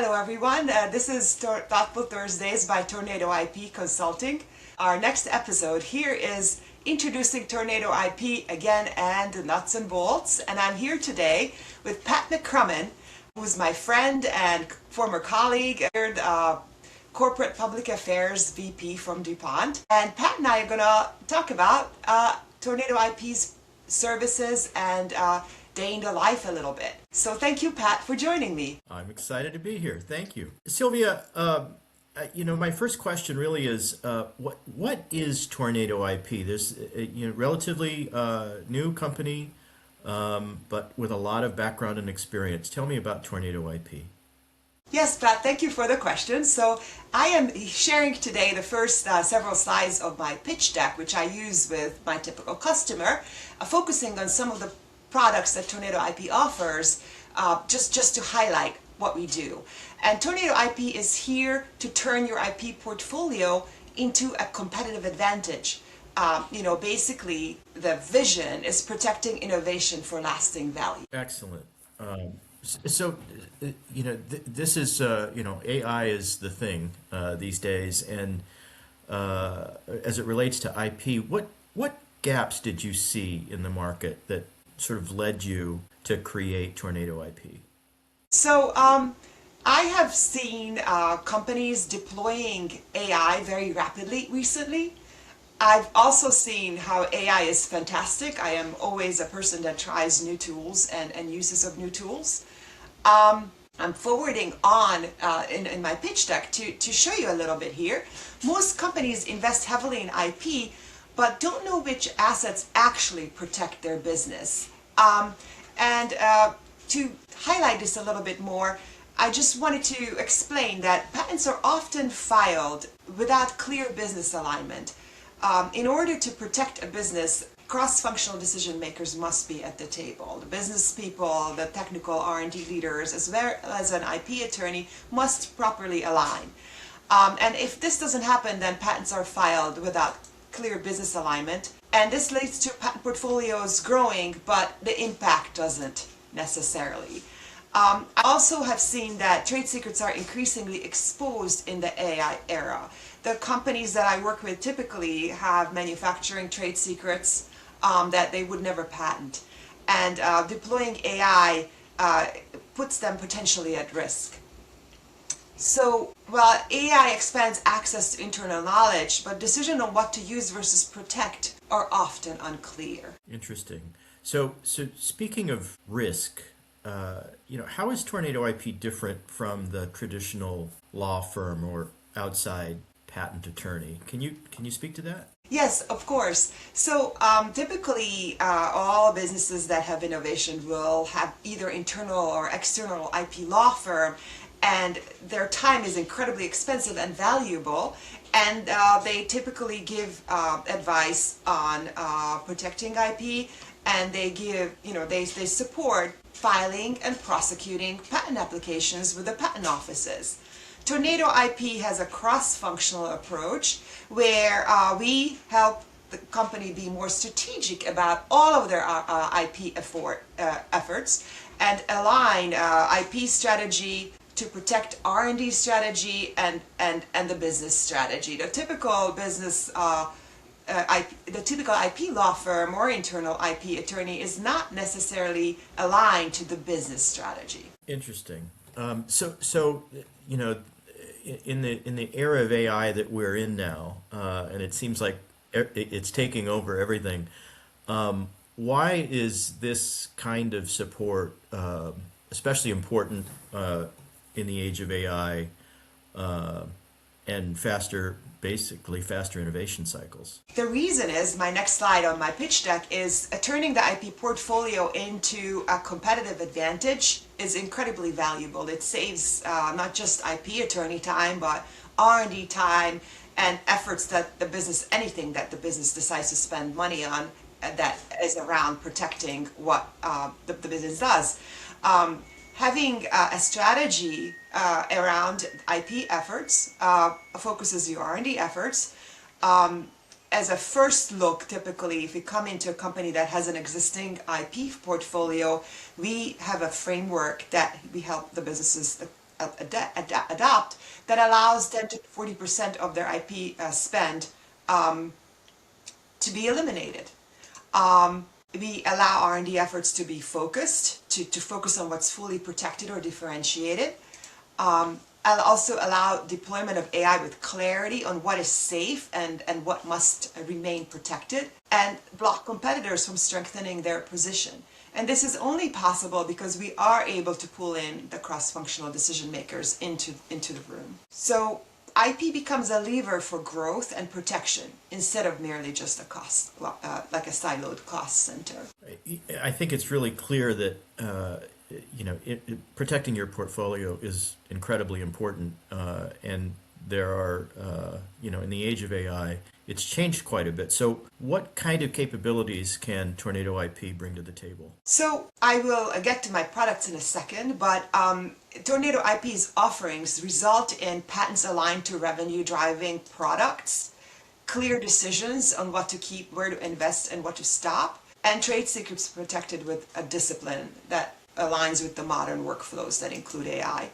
Hello everyone, this is Thoughtful Thursdays by Tornado IP Consulting. Our next episode here is introducing Tornado IP again and the nuts and bolts, and I'm here today with Pat McCrummen, who's my friend and former colleague, Corporate Public Affairs VP from DuPont. And Pat and I are going to talk about Tornado IP's services and day in the life a little bit. So thank you, Pat, for joining me. I'm excited to be here. Thank you. Szilvia, my first question really is, what is Tornado IP? There's a relatively new company, but with a lot of background and experience. Tell me about Tornado IP. Yes, Pat, thank you for the question. So I am sharing today the first several slides of my pitch deck, which I use with my typical customer, focusing on some of the products that Tornado IP offers, just to highlight what we do. And Tornado IP is here to turn your IP portfolio into a competitive advantage. Basically, the vision is protecting innovation for lasting value. Excellent. This is, AI is the thing these days, and as it relates to IP, what gaps did you see in the market that sort of led you to create Tornado IP? So I have seen companies deploying AI very rapidly recently. I've also seen how AI is fantastic. I am always a person that tries new tools and uses of new tools. I'm forwarding on in my pitch deck to show you a little bit here. Most companies invest heavily in IP, but don't know which assets actually protect their business. To highlight this a little bit more, I just wanted to explain that patents are often filed without clear business alignment. In order to protect a business, cross-functional decision makers must be at the table. The business people, the technical R&D leaders, as well as an IP attorney must properly align. And if this doesn't happen, then patents are filed without clear business alignment. And this leads to patent portfolios growing, but the impact doesn't necessarily. I also have seen that trade secrets are increasingly exposed in the AI era. The companies that I work with typically have manufacturing trade secrets that they would never patent. And deploying AI puts them potentially at risk. So while AI expands access to internal knowledge, but decision on what to use versus protect are often unclear. Interesting. So speaking of risk, how is Tornado IP different from the traditional law firm or outside patent attorney? Can you speak to that? Yes, of course. So typically all businesses that have innovation will have either internal or external IP law firm, and their time is incredibly expensive and valuable, and they typically give advice on protecting IP, and they give, they support filing and prosecuting patent applications with the patent offices. Tornado IP has a cross-functional approach where we help the company be more strategic about all of their IP efforts and align IP strategy to protect R&D strategy and the business strategy. The typical business the typical IP law firm or internal IP attorney is not necessarily aligned to the business strategy. Interesting. In the era of AI that we're in now, and it seems like it's taking over everything, why is this kind of support especially important in the age of AI and faster innovation cycles? The reason is, my next slide on my pitch deck is turning the IP portfolio into a competitive advantage is incredibly valuable. It saves not just IP attorney time, but R&D time and efforts that anything that the business decides to spend money on that is around protecting what the business does. Having a strategy around IP efforts focuses your R&D efforts. As a first look, typically, if you come into a company that has an existing IP portfolio, we have a framework that we help the businesses adopt that allows 10 to 40% of their IP spend to be eliminated. We allow R&D efforts to be focused, to focus on what's fully protected or differentiated. I'll also allow deployment of AI with clarity on what is safe and what must remain protected, and block competitors from strengthening their position. And this is only possible because we are able to pull in the cross-functional decision makers into the room. So IP becomes a lever for growth and protection instead of merely just a cost, like a siloed cost center. I think it's really clear that protecting your portfolio is incredibly important, and there are in the age of AI, it's changed quite a bit. So, what kind of capabilities can Tornado IP bring to the table? So, I will get to my products in a second, but Tornado IP's offerings result in patents aligned to revenue-driving products, clear decisions on what to keep, where to invest, and what to stop, and trade secrets protected with a discipline that aligns with the modern workflows that include AI.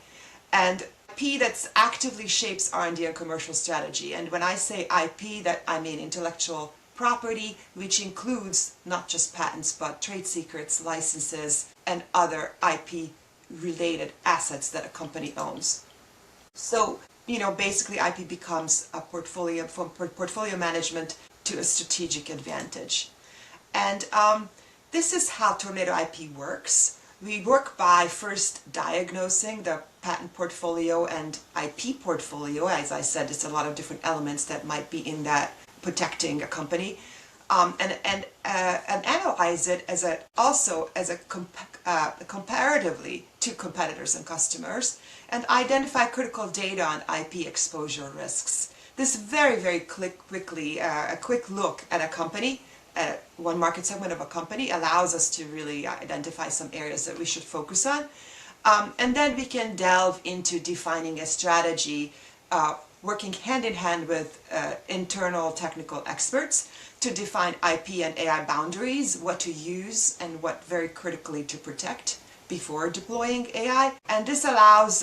And IP that actively shapes R&D and commercial strategy. And when I say IP, that I mean intellectual property, which includes not just patents, but trade secrets, licenses, and other IP-related assets that a company owns. So, basically IP becomes a portfolio, from portfolio management to a strategic advantage. And this is how Tornado IP works. We work by first diagnosing the patent portfolio and IP portfolio. As I said, it's a lot of different elements that might be in that protecting a company, and analyze it comparatively to competitors and customers, and identify critical data on IP exposure risks. This very, very quickly, a quick look at a company, one market segment of a company, allows us to really identify some areas that we should focus on. And then we can delve into defining a strategy, working hand in hand with internal technical experts to define IP and AI boundaries, what to use and what very critically to protect before deploying AI. And this allows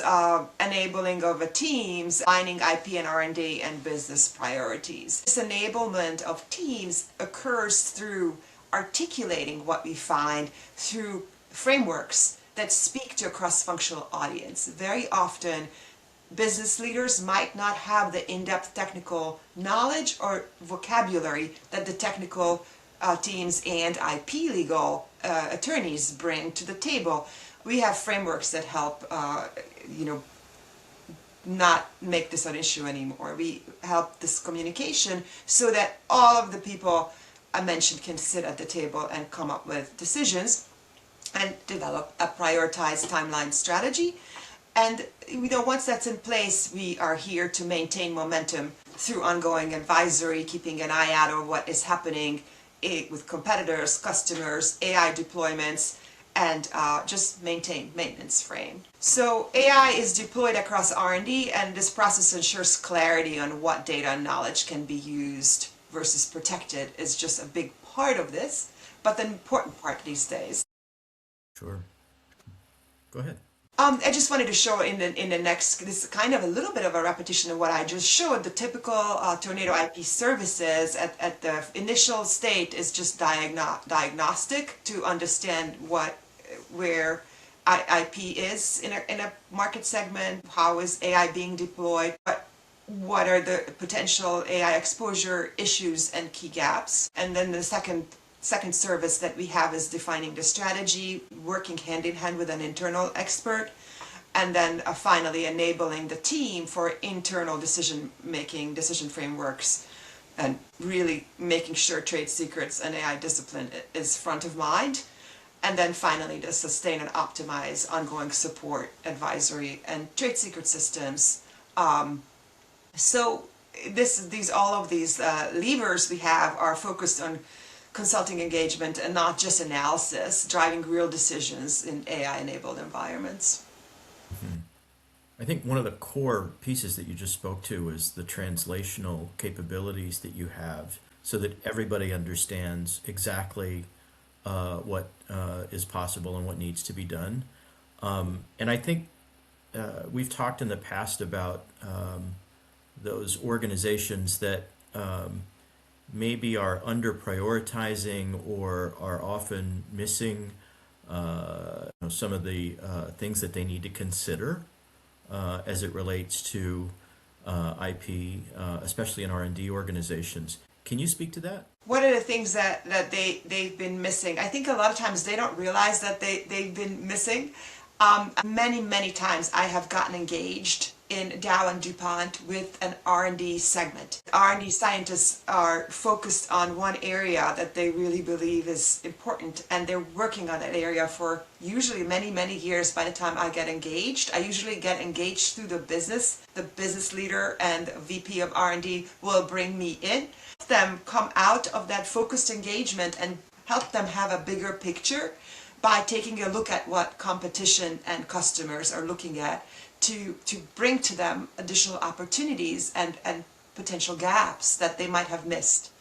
enabling of a teams, aligning IP and R&D and business priorities. This enablement of teams occurs through articulating what we find through frameworks that speak to a cross-functional audience. Very often, business leaders might not have the in-depth technical knowledge or vocabulary that the technical teams and IP legal attorneys bring to the table. We have frameworks that help, not make this an issue anymore. We help this communication so that all of the people I mentioned can sit at the table and come up with decisions and develop a prioritized timeline strategy. And once that's in place, we are here to maintain momentum through ongoing advisory, keeping an eye out on what is happening with competitors, customers, AI deployments, and just maintain maintenance frame. So AI is deployed across R&D, and this process ensures clarity on what data and knowledge can be used versus protected is just a big part of this, but the important part these days. Sure. Go ahead. I just wanted to show in the next, this is kind of a little bit of a repetition of what I just showed. The typical Tornado IP services at the initial state is just diagnostic to understand where IP is in a market segment, how is AI being deployed, what are the potential AI exposure issues and key gaps. And then the second service that we have is defining the strategy, working hand in hand with an internal expert, and then finally enabling the team for internal decision frameworks, and really making sure trade secrets and AI discipline is front of mind. And then finally to sustain and optimize ongoing support, advisory, and trade secret systems. So all of these levers we have are focused on consulting engagement and not just analysis, driving real decisions in AI-enabled environments. Mm-hmm. I think one of the core pieces that you just spoke to is the translational capabilities that you have so that everybody understands exactly what is possible and what needs to be done. And I think we've talked in the past about those organizations that maybe are under prioritizing or are often missing some of the things that they need to consider as it relates to IP, especially in R&D organizations. Can you speak to that? What are the things that they've been missing? I think a lot of times they don't realize that they've been missing. Many times I have gotten engaged in Dow and DuPont with an R&D segment. R&D scientists are focused on one area that they really believe is important, and they're working on that area for usually many years by the time I get engaged. I usually get engaged through the business. The business leader and VP of R&D will bring me in, help them come out of that focused engagement and help them have a bigger picture by taking a look at what competition and customers are looking at to bring to them additional opportunities and potential gaps that they might have missed,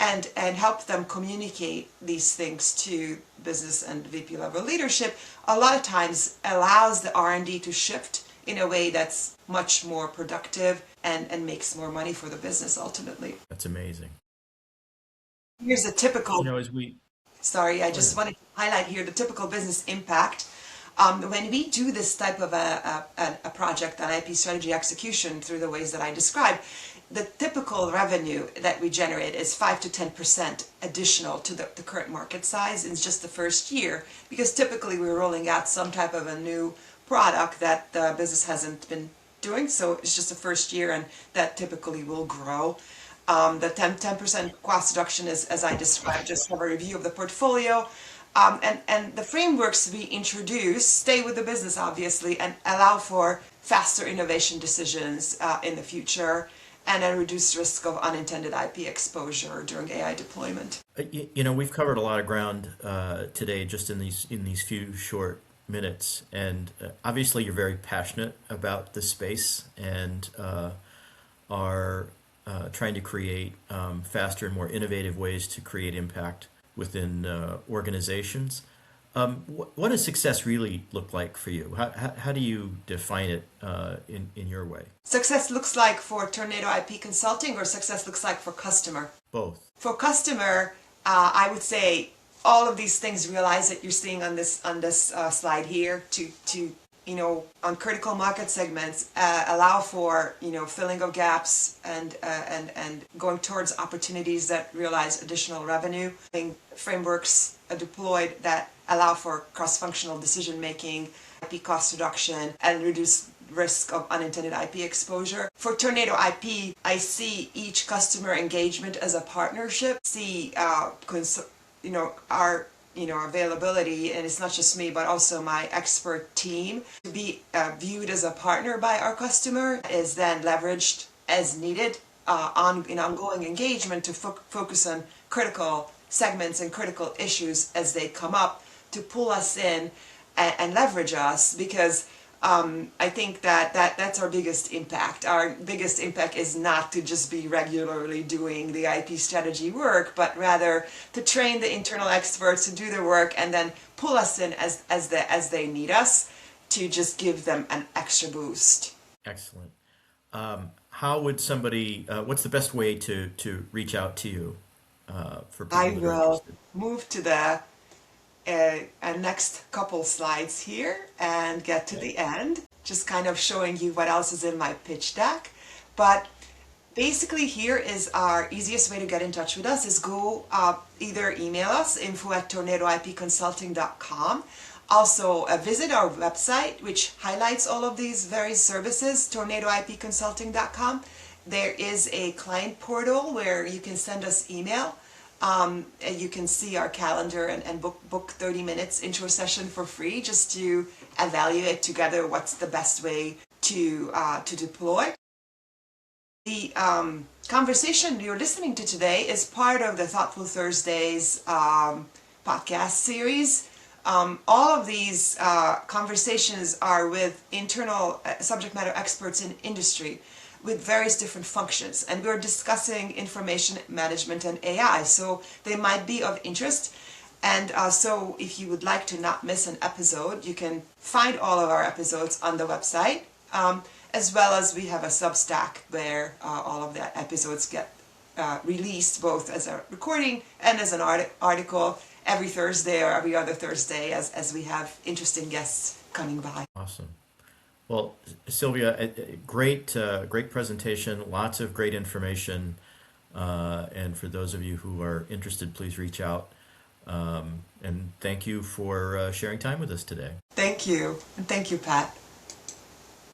and help them communicate these things to business and VP level leadership. A lot of times allows the R&D to shift in a way that's much more productive and makes more money for the business ultimately. That's amazing. Here's a typical, As we sorry, I just wanted to highlight here the typical business impact. When we do this type of a project on IP strategy execution through the ways that I described, the typical revenue that we generate is 5 to 10% additional to the current market size in just the first year, because typically we're rolling out some type of a new product that the business hasn't been doing, so it's just the first year, and that typically will grow. The 10% cost reduction is, as I described, just have a review of the portfolio. And the frameworks we introduce stay with the business, obviously, and allow for faster innovation decisions in the future, and a reduced risk of unintended IP exposure during AI deployment. We've covered a lot of ground today just in these few short minutes, and obviously you're very passionate about the space and are trying to create faster and more innovative ways to create impact within organizations. What does success really look like for you? How do you define it in your way? Success looks like for Tornado IP Consulting, or success looks like for customer? Both. For customer, I would say all of these things realize that you're seeing on this slide here to on critical market segments, allow for filling of gaps and going towards opportunities that realize additional revenue. Having frameworks deployed that allow for cross-functional decision making, IP cost reduction, and reduce risk of unintended IP exposure. For Tornado IP, I see each customer engagement as a partnership. See our availability, and it's not just me, but also my expert team, to be viewed as a partner by our customer, is then leveraged as needed in ongoing engagement to focus on critical segments and critical issues as they come up, to pull us in and leverage us, because I think that's our biggest impact. Our biggest impact is not to just be regularly doing the IP strategy work, but rather to train the internal experts to do their work and then pull us in as they need us, to just give them an extra boost. Excellent. How would somebody? What's the best way to reach out to you for people I that are will interested? move to the next couple slides here and get to the end, just kind of showing you what else is in my pitch deck. But basically here is our easiest way to get in touch with us is go either email us, info@tornadoipconsulting.com. Also visit our website, which highlights all of these various services, tornadoipconsulting.com. There is a client portal where you can send us email. You can see our calendar and book 30 minutes into a session for free, just to evaluate together what's the best way to deploy. The conversation you're listening to today is part of the Thoughtful Thursdays podcast series. All of these conversations are with internal subject matter experts in industry with various different functions, and we're discussing information management and AI, so they might be of interest. And so if you would like to not miss an episode, you can find all of our episodes on the website, as well as we have a Substack where all of the episodes get released both as a recording and as an article every Thursday or every other Thursday as we have interesting guests coming by. Awesome. Well, Szilvia, great presentation, lots of great information. And for those of you who are interested, please reach out. And thank you for sharing time with us today. Thank you. And thank you, Pat.